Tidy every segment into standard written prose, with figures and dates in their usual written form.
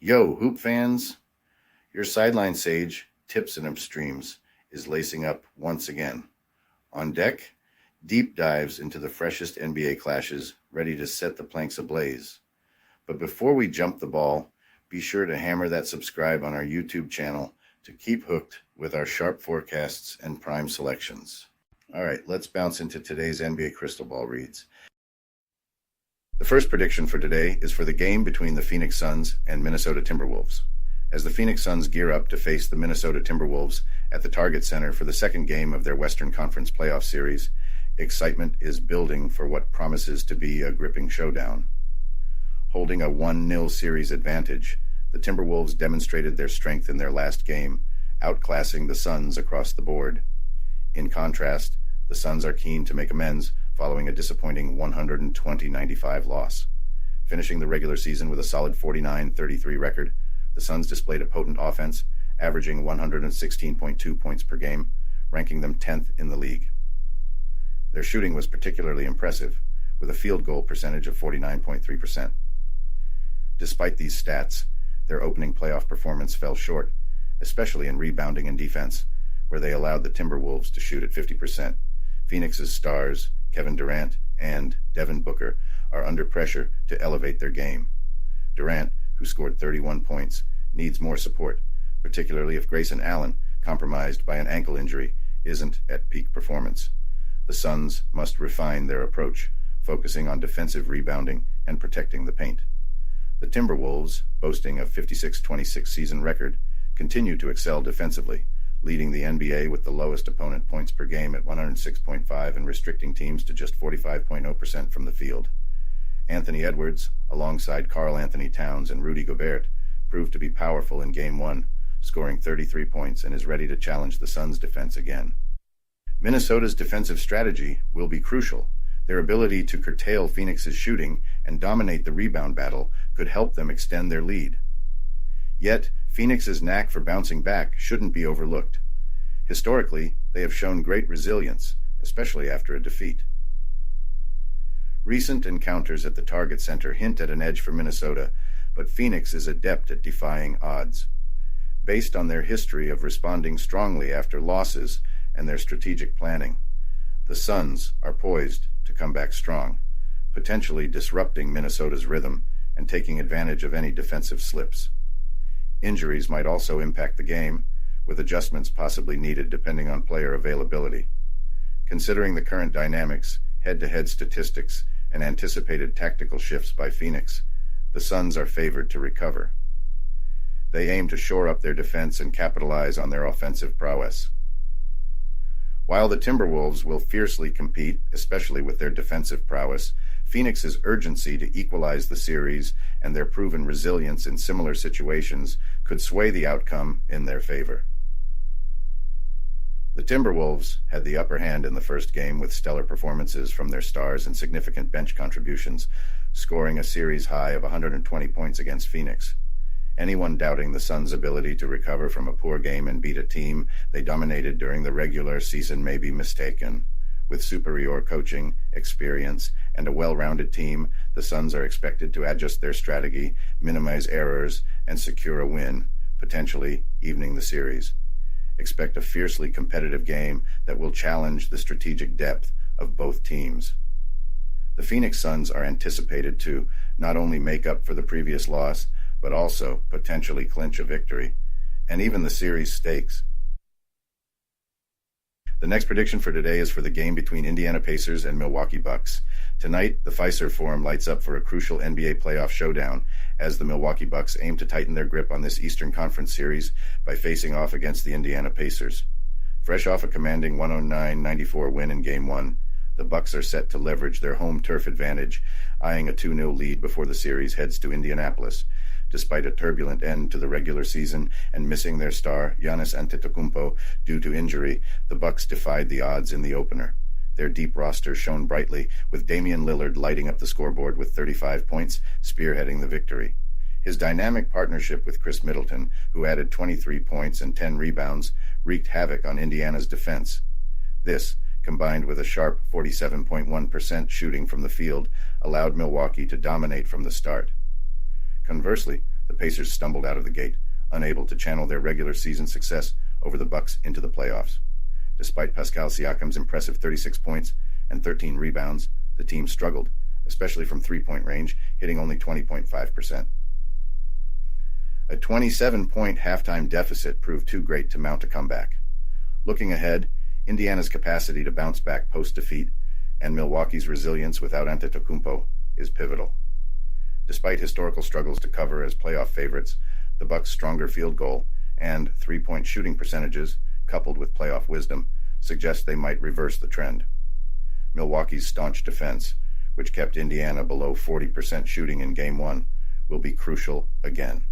Yo, hoop fans! Your sideline sage, Tips and Upstreams, is lacing up once again. On deck, deep dives into the freshest NBA clashes, ready to set the planks ablaze. But before we jump the ball, be sure to hammer that subscribe on our YouTube channel to keep hooked with our sharp forecasts and prime selections. All right, let's bounce into today's NBA crystal ball reads. The first prediction for today is for the game between the Phoenix Suns and Minnesota Timberwolves. As the Phoenix Suns gear up to face the Minnesota Timberwolves at the Target Center for the second game of their Western Conference playoff series, excitement is building for what promises to be a gripping showdown. Holding a 1-0 series advantage, the Timberwolves demonstrated their strength in their last game, outclassing the Suns across the board. In contrast, the Suns are keen to make amends following a disappointing 120-95 loss. Finishing the regular season with a solid 49-33 record, the Suns displayed a potent offense, averaging 116.2 points per game, ranking them 10th in the league. Their shooting was particularly impressive, with a field goal percentage of 49.3%. Despite these stats, their opening playoff performance fell short, especially in rebounding and defense, where they allowed the Timberwolves to shoot at 50%. Phoenix's stars, Kevin Durant and Devin Booker, are under pressure to elevate their game. Durant, who scored 31 points, needs more support, particularly if Grayson Allen, compromised by an ankle injury, isn't at peak performance. The Suns must refine their approach, focusing on defensive rebounding and protecting the paint. The Timberwolves, boasting a 56-26 season record, continue to excel defensively, leading the NBA with the lowest opponent points per game at 106.5 and restricting teams to just 45.0% from the field. Anthony Edwards, alongside Karl Anthony Towns and Rudy Gobert, proved to be powerful in Game 1, scoring 33 points and is ready to challenge the Suns' defense again. Minnesota's defensive strategy will be crucial. Their ability to curtail Phoenix's shooting and dominate the rebound battle could help them extend their lead. Yet, Phoenix's knack for bouncing back shouldn't be overlooked. Historically, they have shown great resilience, especially after a defeat. Recent encounters at the Target Center hint at an edge for Minnesota, but Phoenix is adept at defying odds. Based on their history of responding strongly after losses and their strategic planning, the Suns are poised to come back strong, potentially disrupting Minnesota's rhythm and taking advantage of any defensive slips. Injuries might also impact the game, with adjustments possibly needed depending on player availability. Considering the current dynamics, head-to-head statistics, and anticipated tactical shifts by Phoenix, the Suns are favored to recover. They aim to shore up their defense and capitalize on their offensive prowess. While the Timberwolves will fiercely compete, especially with their defensive prowess, Phoenix's urgency to equalize the series and their proven resilience in similar situations could sway the outcome in their favor. The Timberwolves had the upper hand in the first game with stellar performances from their stars and significant bench contributions, scoring a series high of 120 points against Phoenix. Anyone doubting the Suns' ability to recover from a poor game and beat a team they dominated during the regular season may be mistaken. With superior coaching, experience, and a well-rounded team, the Suns are expected to adjust their strategy, minimize errors, and secure a win, potentially evening the series. Expect a fiercely competitive game that will challenge the strategic depth of both teams. The Phoenix Suns are anticipated to not only make up for the previous loss, but also potentially clinch a victory, and even the series stakes. The next prediction for today is for the game between Indiana Pacers and Milwaukee Bucks. Tonight, the Fiserv Forum lights up for a crucial NBA playoff showdown as the Milwaukee Bucks aim to tighten their grip on this Eastern Conference series by facing off against the Indiana Pacers. Fresh off a commanding 109-94 win in Game 1, the Bucks are set to leverage their home turf advantage, eyeing a 2-0 lead before the series heads to Indianapolis. Despite a turbulent end to the regular season and missing their star, Giannis Antetokounmpo, due to injury, the Bucks defied the odds in the opener. Their deep roster shone brightly, with Damian Lillard lighting up the scoreboard with 35 points, spearheading the victory. His dynamic partnership with Chris Middleton, who added 23 points and 10 rebounds, wreaked havoc on Indiana's defense. This, combined with a sharp 47.1% shooting from the field, allowed Milwaukee to dominate from the start. Conversely, the Pacers stumbled out of the gate, unable to channel their regular season success over the Bucks into the playoffs. Despite Pascal Siakam's impressive 36 points and 13 rebounds, the team struggled, especially from three-point range, hitting only 20.5%. A 27-point halftime deficit proved too great to mount a comeback. Looking ahead, Indiana's capacity to bounce back post-defeat and Milwaukee's resilience without Antetokounmpo is pivotal. Despite historical struggles to cover as playoff favorites, the Bucks' stronger field goal and three-point shooting percentages, coupled with playoff wisdom, suggest they might reverse the trend. Milwaukee's staunch defense, which kept Indiana below 40% shooting in Game 1, will be crucial again.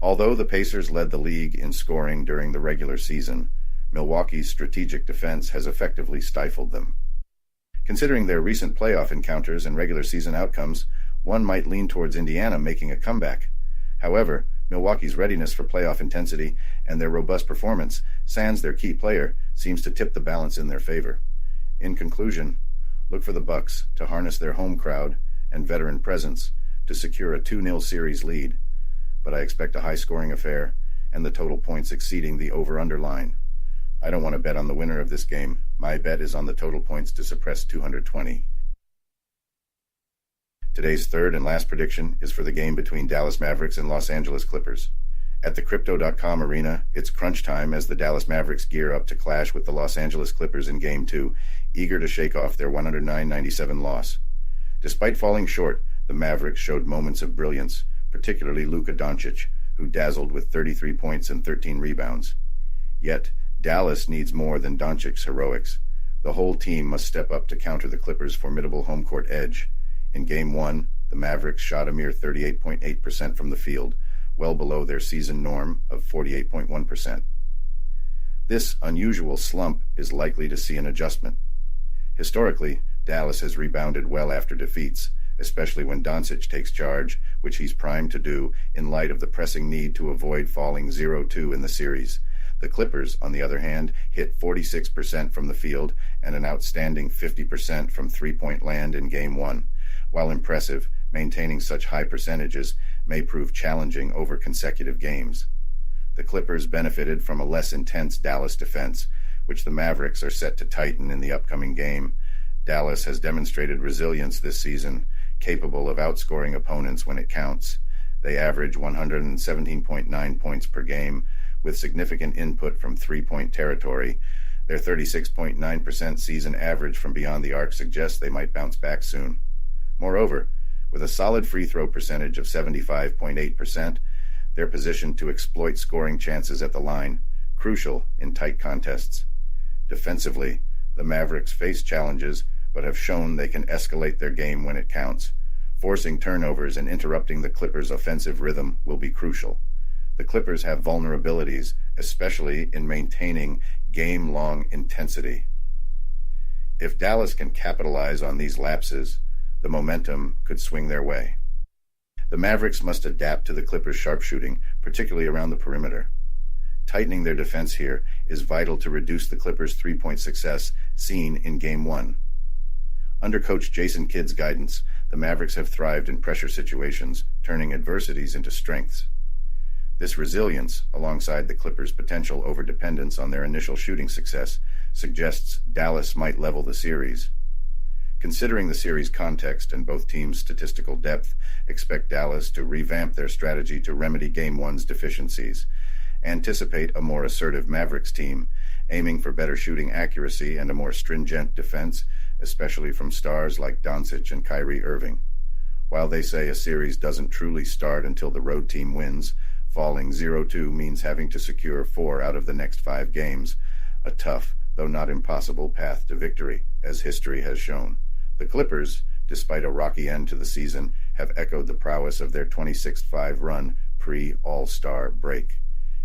Although the Pacers led the league in scoring during the regular season, Milwaukee's strategic defense has effectively stifled them. Considering their recent playoff encounters and regular season outcomes, one might lean towards Indiana making a comeback. However, Milwaukee's readiness for playoff intensity and their robust performance, sans their key player, seems to tip the balance in their favor. In conclusion, look for the Bucks to harness their home crowd and veteran presence to secure a 2-0 series lead, but I expect a high-scoring affair and the total points exceeding the over-under line. I don't want to bet on the winner of this game. My bet is on the total points to suppress 220. Today's third and last prediction is for the game between Dallas Mavericks and Los Angeles Clippers. At the Crypto.com arena, it's crunch time as the Dallas Mavericks gear up to clash with the Los Angeles Clippers in Game 2, eager to shake off their 109-97 loss. Despite falling short, the Mavericks showed moments of brilliance, particularly Luka Doncic, who dazzled with 33 points and 13 rebounds. Yet, Dallas needs more than Doncic's heroics. The whole team must step up to counter the Clippers' formidable home court edge. In Game 1, the Mavericks shot a mere 38.8% from the field, well below their season norm of 48.1%. This unusual slump is likely to see an adjustment. Historically, Dallas has rebounded well after defeats, especially when Doncic takes charge, which he's primed to do in light of the pressing need to avoid falling 0-2 in the series. The Clippers, on the other hand, hit 46% from the field and an outstanding 50% from three-point land in Game 1. While impressive, maintaining such high percentages may prove challenging over consecutive games. The Clippers benefited from a less intense Dallas defense, which the Mavericks are set to tighten in the upcoming game. Dallas has demonstrated resilience this season, capable of outscoring opponents when it counts. They average 117.9 points per game, with significant input from three-point territory. Their 36.9% season average from beyond the arc suggests they might bounce back soon. Moreover, with a solid free throw percentage of 75.8%, they're positioned to exploit scoring chances at the line, crucial in tight contests. Defensively, the Mavericks face challenges but have shown they can escalate their game when it counts. Forcing turnovers and interrupting the Clippers' offensive rhythm will be crucial. The Clippers have vulnerabilities, especially in maintaining game-long intensity. If Dallas can capitalize on these lapses, the momentum could swing their way. The Mavericks must adapt to the Clippers' sharpshooting, particularly around the perimeter. Tightening their defense here is vital to reduce the Clippers' three-point success seen in Game 1. Under coach Jason Kidd's guidance, the Mavericks have thrived in pressure situations, turning adversities into strengths. This resilience, alongside the Clippers' potential overdependence on their initial shooting success, suggests Dallas might level the series. Considering the series context and both teams' statistical depth, expect Dallas to revamp their strategy to remedy Game 1's deficiencies. Anticipate a more assertive Mavericks team, aiming for better shooting accuracy and a more stringent defense, especially from stars like Doncic and Kyrie Irving. While they say a series doesn't truly start until the road team wins, falling 0-2 means having to secure 4 out of the next 5 games, a tough, though not impossible, path to victory, as history has shown. The Clippers, despite a rocky end to the season, have echoed the prowess of their 26-5 run pre-All-Star break.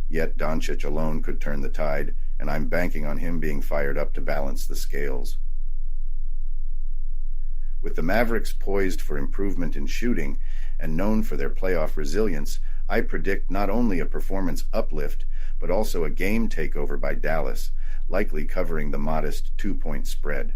Yet Doncic alone could turn the tide, and I'm banking on him being fired up to balance the scales. With the Mavericks poised for improvement in shooting and known for their playoff resilience, I predict not only a performance uplift, but also a game takeover by Dallas, likely covering the modest 2-point spread.